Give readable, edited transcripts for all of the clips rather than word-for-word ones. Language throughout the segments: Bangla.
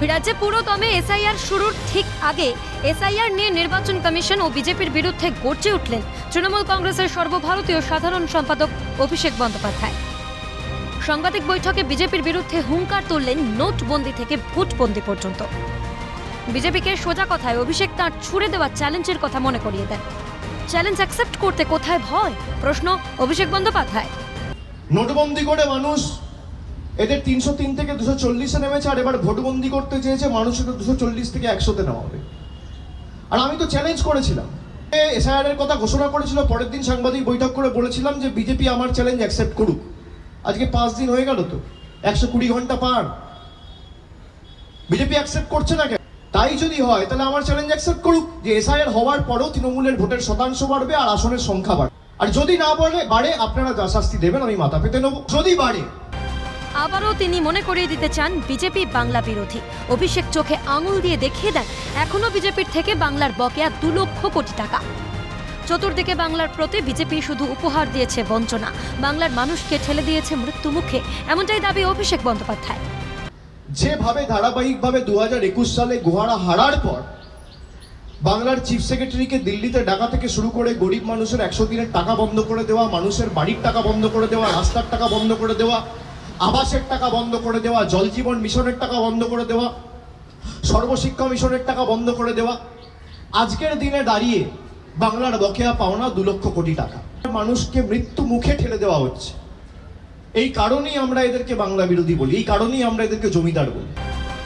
রাজ্যে পুরোদমে এসআইআর শুরুর ঠিক আগে এসআইআর নিয়ে নির্বাচন কমিশন ও বিজেপির বিরুদ্ধে গর্জে উঠলেন তৃণমূল কংগ্রেসের সর্বভারতীয় সাধারণ সম্পাদক অভিষেক বন্দ্যোপাধ্যায়। সাংবাদিক বৈঠকে বিজেপির বিরুদ্ধে হুঙ্কার তুললেন নোটবন্দি থেকে ভোটবন্দি পর্যন্ত। বিজেপিকে সোজা কথায় অভিষেক তাঁর ছুড়ে দেওয়া চ্যালেঞ্জের কথা মনে করিয়ে দেন। চ্যালেঞ্জ অ্যাকসেপ্ট করতে কোথায় ভয়, প্রশ্ন অভিষেক বন্দ্যোপাধ্যায়। নোটবন্দি করে মানুষ এদের ৩০৩ থেকে ২৪০-এ নেমেছে, আর এবার ভোটবন্দি করতে চেয়েছে মানুষের ২৪০ থেকে ১০০-তে নেওয়া হবে। আর আমি তো চ্যালেঞ্জ করেছিলাম, এসআইআর এর কথা ঘোষণা করেছিল, পরের দিন সাংবাদিক বৈঠক করে বলেছিলাম যে বিজেপি আমার চ্যালেঞ্জ অ্যাকসেপ্ট করুক। আজকে ৫ দিন হয়ে গেল, তো ১২০ ঘন্টা পার, বিজেপি অ্যাকসেপ্ট করছে না কেন? তাই যদি হয় তাহলে আমার চ্যালেঞ্জ অ্যাকসেপ্ট করুক যে এসআইআর হওয়ার পরেও তৃণমূলের ভোটের শতাংশ বাড়বে আর আসনের সংখ্যা বাড়বে। আর যদি না বাড়ে আপনারা যা শাস্তি দেবেন আমি মাথা পেতে নেব। যদি বাড়ে, আবারও তিনি মনে করিয়ে দিতে চান বিজেপি বাংলা বিরোধী। অভিষেক চোখে আঙুল দিয়ে দেখিয়ে দেন এখনো বিজেপির থেকে বাংলার বকেয়া ২ লক্ষ কোটি টাকা। চতুর্দিকে বাংলার প্রতি বিজেপি শুধু উপহার দিয়েছে বঞ্চনা, বাংলার মানুষকে ঠেলে দিয়েছে মৃত্যু মুখে, এমনটাই দাবি অভিষেক বন্দ্যোপাধ্যায়। যেভাবে ধারাবাহিকভাবে ২০২১ সালে গোহারা হারার পর বাংলার চিফ সেক্রেটারিকে দিল্লিতে ডাকা থেকে শুরু করে গরিব মানুষের ১০০ দিনের টাকা বন্ধ করে দেওয়া, মানুষের বাড়ির টাকা বন্ধ করে দেওয়া, রাস্তার টাকা বন্ধ করে দেওয়া, আবাসের টাকা বন্ধ করে দেওয়া, জল জীবন মিশনের টাকা বন্ধ করে দেওয়া, সর্বশিক্ষা মিশনের টাকা বন্ধ করে দেওয়া, আজকের দিনে দাঁড়িয়ে বাংলার বকেয়া পাওনা ২ লক্ষ কোটি টাকা মানুষকে মৃত্যু মুখে ঠেলে দেওয়া হচ্ছে। এই কারণেই আমরা এদেরকে বাংলা বিরোধী বলি, এই কারণেই আমরা এদেরকে জমিদার বলি।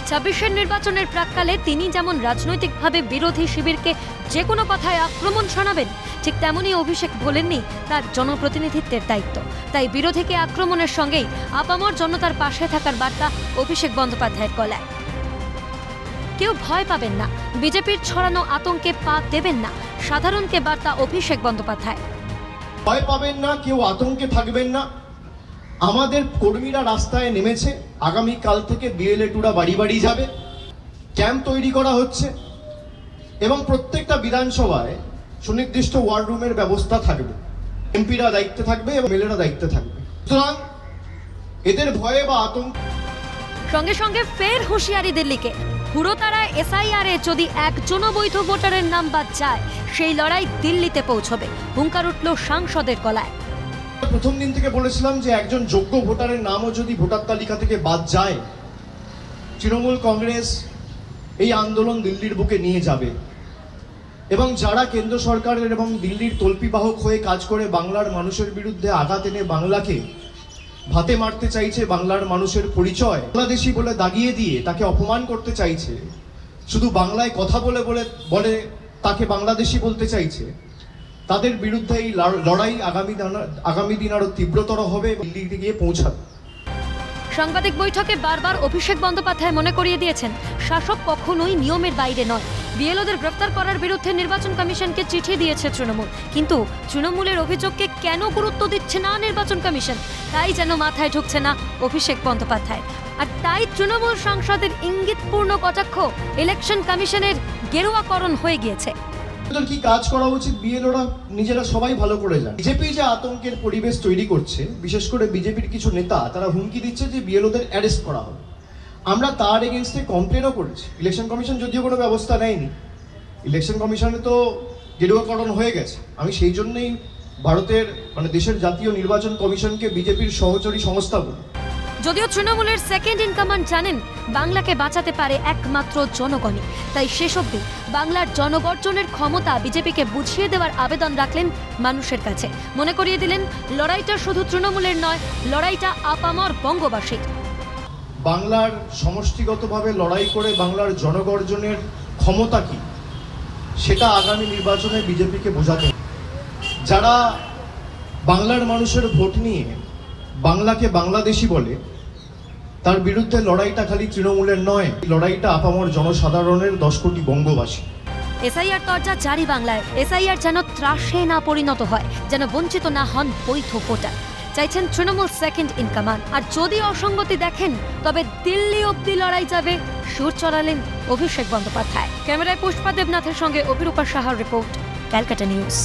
২৬-এর নির্বাচনের প্রাক্কালে তিনি যেমন রাজনৈতিকভাবে বিরোধী শিবিরকে যে কোনো কথায় আক্রমণ শোনাবেন, ঠিক তেমনই অভিষেক বলেননি তার জনপ্রতিনিধিত্বের দায়িত্ব। তাই বিরোধীকে আক্রমণের সঙ্গেই আপামর জনতার পাশে থাকার বার্তা অভিষেক বন্দ্যোপাধ্যায়ের গলায়। কেউ ভয় পাবেন না, বিজেপির ছড়ানো আতঙ্কে পা দেবেন না, সাধারণকে বার্তা অভিষেক বন্দ্যোপাধ্যায়। ভয় পাবেন না, কেউ আতঙ্কে থাকবেন না। আমাদের কর্মীরা রাস্তায় নেমেছে, আগামীকাল থেকে বিএলএ-টুরা বাড়ি বাড়ি যাবে, ক্যাম্প তৈরি করা হচ্ছে এবং প্রত্যেকটা বিধানসভায় সুনির্দিষ্ট ওয়ার্ড রুমের ব্যবস্থা থাকবে। এমপিরা দায়িত্বে থাকবে এবং এমএলএরা দায়িত্বে থাকবে। সুতরাং এদের ভয়ে বা আতঙ্ক। সঙ্গে সঙ্গে ফের হুঁশিয়ারি দিল্লিকে, হুড়োতাড়ায় এসআইআরে যদি একজনও বৈধ ভোটারের নাম বাদ যায় সেই লড়াই দিল্লিতে পৌঁছবে, হুঙ্কার উঠল সাংসদের গলায়। প্রথম দিন থেকে বলেছিলাম যে একজন যোগ্য ভোটারের নামও যদি ভোটার তালিকা থেকে বাদ যায়, তৃণমূল কংগ্রেস এই আন্দোলন দিল্লির বুকে নিয়ে যাবে এবং যারা কেন্দ্র সরকারের এবং দিল্লির তল্পিবাহক হয়ে কাজ করে বাংলার মানুষের বিরুদ্ধে আঘাত এনে বাংলাকে ভাতে মারতে চাইছে, বাংলার মানুষের পরিচয় বাংলাদেশি বলে দাগিয়ে দিয়ে তাকে অপমান করতে চাইছে, শুধু বাংলায় কথা বলে তাকে বাংলাদেশি বলতে চাইছে, তাদের বিরুদ্ধে এই লড়াই আগামী দিন আরো তীব্রতর হবে, দিল্লিতে গিয়ে পৌঁছাবে। সাংবাদিক বৈঠকে বারবার অভিষেক বন্দ্যোপাধ্যায় মনে করিয়ে দিয়েছেন শাসক কখনোই নিয়মের বাইরে নয়। বিএলওদের গ্রেফতার করার বিরুদ্ধে নির্বাচন কমিশনকে চিঠি দিয়েছে তৃণমূল, কিন্তু তৃণমূলের অভিযোগকে কেন গুরুত্ব দিচ্ছে না নির্বাচন কমিশন, তাই যেন মাথায় ঢুকছে না অভিষেক বন্দ্যোপাধ্যায়। আর তাই তৃণমূল সাংসদের ইঙ্গিতপূর্ণ কটাক্ষ ইলেকশন কমিশনের গেরুয়াকরণ হয়ে গিয়েছে। কি কাজ করা উচিত বিএলওরা নিজেরা সবাই ভালো করে জানে। বিজেপি যে আতঙ্কের পরিবেশ তৈরি করছে, বিশেষ করে বিজেপির কিছু নেতা তারা হুমকি দিচ্ছে যে বিএলওদের অ্যারেস্ট করা হবে। আমরা তার এগেনস্টে কমপ্লেনও করেছি। ইলেকশন কমিশন যদিও কোনো ব্যবস্থা নেয়নি, ইলেকশন কমিশনে তো গেরুয়াকরণ হয়ে গেছে। আমি সেই জন্যই ভারতের দেশের জাতীয় নির্বাচন কমিশনকে বিজেপির সহচরী সংস্থা বলি। যদিও তৃণমূলের সেকেন্ড ইন কমান্ড জানেন বাংলাকে বাঁচাতে পারে একমাত্র জনগণই, তাই শেষ অবধি বাংলার জনগর্জনের ক্ষমতা বিজেপিকে বুঝিয়ে দেওয়ার আবেদন রাখলেন মানুষের কাছে। মনে করিয়ে দিলেন লড়াইটা শুধু তৃণমূলের নয়, লড়াইটা আপামর বঙ্গবাসীর। বাংলার সমষ্টিগতভাবে লড়াই করে বাংলার জনগর্জনের ক্ষমতা কি সেটা আগামী নির্বাচনে বিজেপিকে বোঝাতে হবে। যারা বাংলার মানুষের ভোট নিয়ে বাংলাকে বাংলাদেশি বলে, তার বিরুদ্ধে লড়াইটা খালি তৃণমূলের নয়, লড়াইটা আপামর জনসাধারণের ১০ কোটি বঙ্গবাসী। এসআইআর তরজা জারি বাংলায়, এসআইআর যেন ত্রাসে না পরিণত হয়, যেন বঞ্চিত না হন বৈধ ভোটার, চাইছেন তৃণমূল সেকেন্ড ইন কমান্ড। আর যদি অসঙ্গতি দেখেন তবে দিল্লি অব্দি লড়াই যাবে, সুর চড়ালেন অভিষেক বন্দ্যোপাধ্যায়। ক্যামেরায় পুষ্পা দেবনাথের সঙ্গে অভিরূপা সাহার রিপোর্ট, ক্যালকাটা নিউজ।